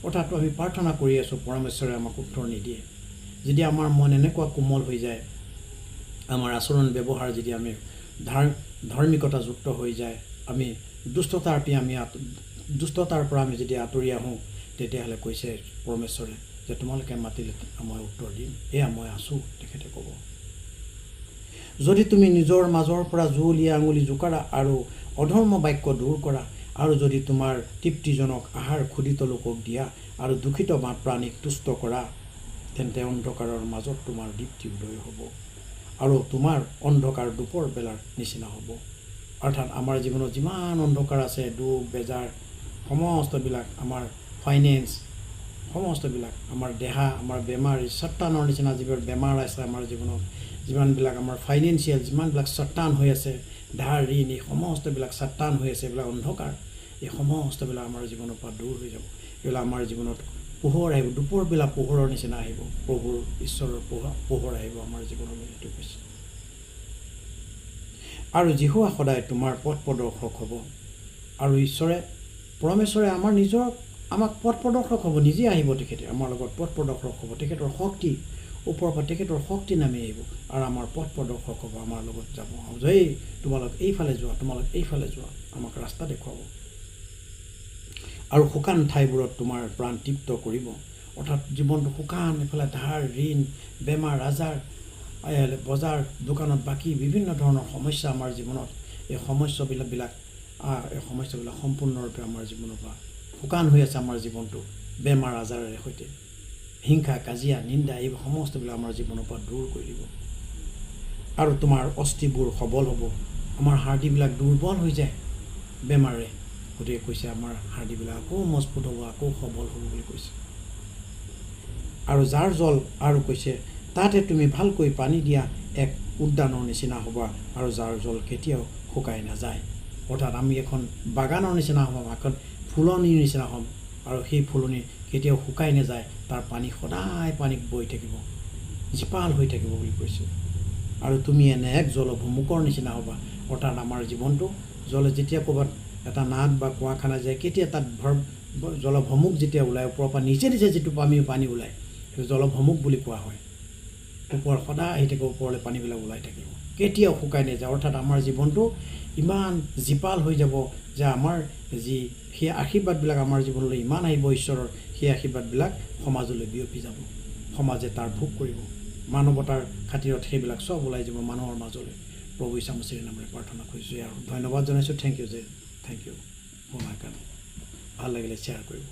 অৰ্থাৎ আমি প্ৰাৰ্থনা কৰি আছোঁ, পৰমেশ্বৰে আমাক উত্তৰ নিদিয়ে। যদি আমাৰ মন এনেকুৱা কোমল হৈ যায়, আমাৰ আচৰণ ব্যৱহাৰ যদি আমি ধাৰ্মিকতাযুক্ত হৈ যায়, আমি দুষ্টতাৰ পৰা আমি যদি আঁতৰি আহোঁ, তেতিয়াহ'লে কৈছে পৰমেশ্বৰে যে তোমালোকে মাতিলে মই উত্তৰ দিম, এয়া মই আছোঁ, তেখেতে ক'ব। যদি তুমি নিজৰ মাজৰ পৰা জুলীয়া আঙুলি জোকাৰা আৰু অধৰ্ম বাক্য দূৰ কৰা, আৰু যদি তোমাৰ তৃপ্তিজনক আহাৰ ক্ষুধিত লোকক দিয়া আৰু দূষিত প্ৰাণীক তুষ্ট কৰা, তেন্তে অন্ধকাৰৰ মাজত তোমাৰ দীপ্তি উদয় হ'ব আৰু তোমাৰ অন্ধকাৰ দুপৰ বেলাৰ নিচিনা হ'ব। অৰ্থাৎ আমাৰ জীৱনত যিমান অন্ধকাৰ আছে, দুখ বেজাৰ সমস্তবিলাক, আমাৰ ফাইনেন্স সমস্তবিলাক, আমাৰ দেহা, আমাৰ বেমাৰ, চট্টানৰ নিচিনা যিবোৰ বেমাৰ আছে আমাৰ জীৱনত, যিমানবিলাক আমাৰ ফাইনেন্সিয়েল যিমানবিলাক চট্টান হৈ আছে, ধাৰ ঋণ, এই সমস্তবিলাক চট্টান হৈ আছে, এইবিলাক অন্ধকাৰ, এই সমস্তবিলাক আমাৰ জীৱনৰ পৰা দূৰ হৈ যাব। এইবিলাক আমাৰ জীৱনত পোহৰ আহিব, দুপৰবেলা পোহৰৰ নিচিনা আহিব, প্ৰভুৰ ঈশ্বৰৰ পোহৰ আহিব আমাৰ জীৱনলৈ, এইটো কৈছে। আৰু যীশুৱা সদায় তোমাৰ পথ প্ৰদৰ্শক হ'ব। আৰু পৰমেশ্বৰে আমাক পথ প্ৰদৰ্শক হ'ব, নিজে আহিব, তেখেতে আমাৰ লগত পথ প্ৰদৰ্শক হ'ব। তেখেতৰ শক্তি ওপৰৰ পৰা তেখেতৰ শক্তি নামি আহিব আৰু আমাৰ পথ প্ৰদৰ্শক হ'ব, আমাৰ লগত যাব। এই তোমালোক এইফালে যোৱা, তোমালোক এইফালে যোৱা, আমাক ৰাস্তা দেখুৱাব। আৰু শুকান ঠাইবোৰত তোমাৰ প্ৰাণ তৃপ্ত কৰিব। অৰ্থাৎ জীৱনটো শুকান, এইফালে ধাৰ ঋণ, বেমাৰ আজাৰ, বজাৰ দোকানত বাকী বিভিন্ন ধৰণৰ সমস্যা আমাৰ জীৱনত, এই সমস্যাবিলাক সম্পূৰ্ণৰূপে আমাৰ জীৱনৰ পৰা শুকান হৈ আছে। আমাৰ জীৱনটো বেমাৰ আজাৰেৰে সৈতে, হিংসা কাজিয়া নিন্দা, এই সমস্তবিলাক আমাৰ জীৱনৰ পৰা দূৰ কৰি দিব। আৰু তোমাৰ অস্থিবোৰ সবল হ'ব। আমাৰ হাৰ্ডিবিলাক দুৰ্বল হৈ যায় বেমাৰে, গতিকে কৈছে আমাৰ হাৰ্ডিবিলাক আকৌ মজবুত হ'ব, আকৌ সবল হ'ব বুলি কৈছে। আৰু যাৰ জল, আৰু কৈছে তাতে তুমি ভালকৈ পানী দিয়া এক উদ্যানৰ নিচিনা হ'বা, আৰু যাৰ জল কেতিয়াও শুকাই নাযায়। অৰ্থাৎ আমি এখন বাগানৰ নিচিনা হ'ম, এখন ফুলনিৰ নিচিনা হ'ম, আৰু সেই ফুলনি কেতিয়াও শুকাই নাযায়, তাৰ পানী সদায় পানীত বৈ থাকিব, জীপাল হৈ থাকিব বুলি কৈছে। আৰু তুমি এনে এক জলভুমুকৰ নিচিনা হ'বা। অৰ্থাৎ আমাৰ জীৱনটো যেতিয়া ক'ৰবাত এটা নাদ বা কুঁৱাখানা যায়, কেতিয়া তাত জলভমুক যেতিয়া ওলায়, ওপৰৰ পৰা নিজে যিটো পানী ওলায়, সেইটো জলভমুক বুলি কোৱা হয়। ওপৰত সদায় আহি থাকিব, ওপৰলৈ পানীবিলাক ওলাই থাকিব, কেতিয়াও শুকাই নাযায়। অৰ্থাৎ আমাৰ জীৱনটো ইমান জীপাল হৈ যাব যে আমাৰ সেই আশীৰ্বাদবিলাক আমাৰ জীৱনলৈ ইমান আহিব, ঈশ্বৰৰ সেই আশীৰ্বাদবিলাক সমাজলৈ বিয়পি যাব, সমাজে তাৰ ভোগ কৰিব, মানৱতাৰ খাতিৰত সেইবিলাক চব ওলাই যাব মানুহৰ মাজলৈ। প্ৰভু ঈশা মਸੀহৰ নামেৰে প্ৰাৰ্থনা কৰিছোঁ আৰু ধন্যবাদ জনাইছোঁ। থেংক ইউ শুনাৰ কাৰণে। ভাল লাগিলে শ্বেয়াৰ কৰিব।